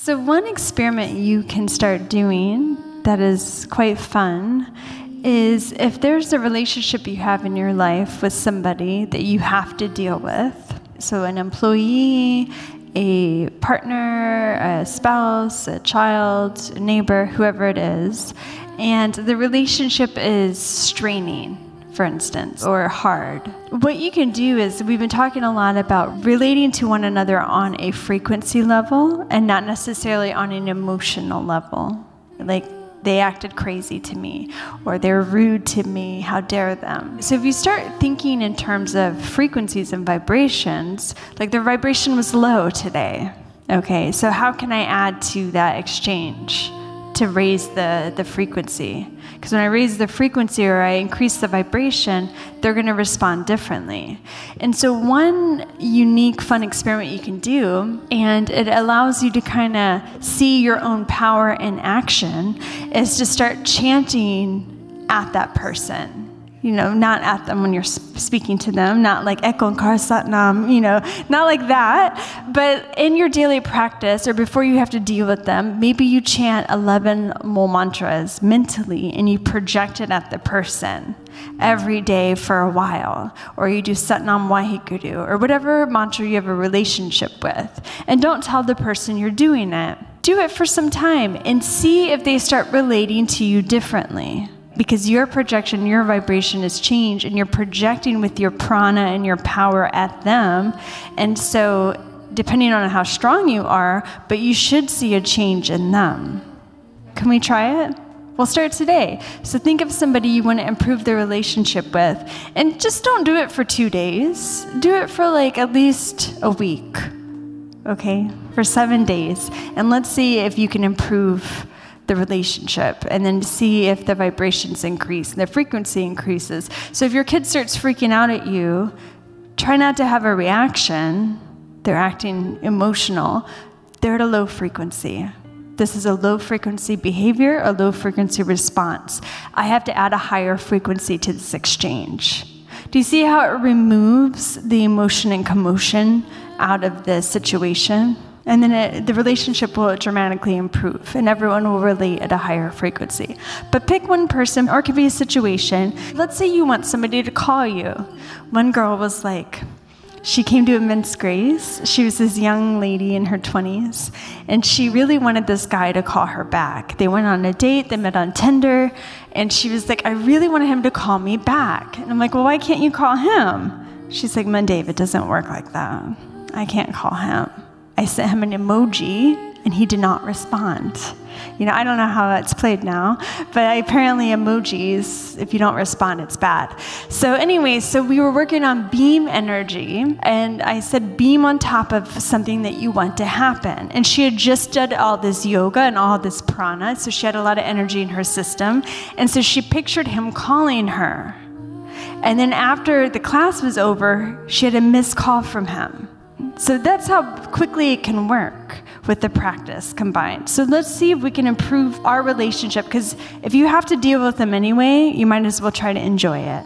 So one experiment you can start doing that is quite fun is if there's a relationship you have in your life with somebody that you have to deal with, so an employee, a partner, a spouse, a child, a neighbor, whoever it is, and the relationship is straining, for instance, or hard. What you can do is, we've been talking a lot about relating to one another on a frequency level and not necessarily on an emotional level. Like, they acted crazy to me, or they're rude to me, how dare them. So if you start thinking in terms of frequencies and vibrations, like their vibration was low today, okay, so how can I add to that exchange to raise the frequency? Because when I raise the frequency or I increase the vibration, they're going to respond differently. And so one unique, fun experiment you can do, and it allows you to kind of see your own power in action, is to start chanting at that person. You know, not at them when you're speaking to them, not like Ekon Kar Satnam, you know, not like that. But in your daily practice, or before you have to deal with them, maybe you chant 11 mul mantras mentally and you project it at the person every day for a while. Or you do Satnam Waheguru, or whatever mantra you have a relationship with. And don't tell the person you're doing it. Do it for some time and see if they start relating to you differently. Because your projection, your vibration is changed, and you're projecting with your prana and your power at them. And so, depending on how strong you are, but you should see a change in them. Can we try it? We'll start today. So think of somebody you want to improve the relationship with, and just don't do it for 2 days. Do it for like at least a week, okay? For 7 days. And let's see if you can improve the relationship, and then see if the vibrations increase and the frequency increases. So if your kid starts freaking out at you, try not to have a reaction. They're acting emotional. They're at a low frequency. This is a low frequency behavior, a low frequency response. I have to add a higher frequency to this exchange. Do you see how it removes the emotion and commotion out of the situation? And then the relationship will dramatically improve, and everyone will relate at a higher frequency. But pick one person, or it could be a situation. Let's say you want somebody to call you. One girl was like, she came to Immense Grace. She was this young lady in her 20s, and she really wanted this guy to call her back. They went on a date, they met on Tinder, and she was like, I really wanted him to call me back. And I'm like, well, why can't you call him? She's like, Mandef, it doesn't work like that. I can't call him. I sent him an emoji, and he did not respond. You know, I don't know how that's played now, but apparently emojis, if you don't respond, it's bad. So anyway, so we were working on beam energy, and I said beam on top of something that you want to happen. And she had just done all this yoga and all this prana, so she had a lot of energy in her system. And so she pictured him calling her. And then after the class was over, she had a missed call from him. So that's how quickly it can work with the practice combined. So let's see if we can improve our relationship, because if you have to deal with them anyway, you might as well try to enjoy it.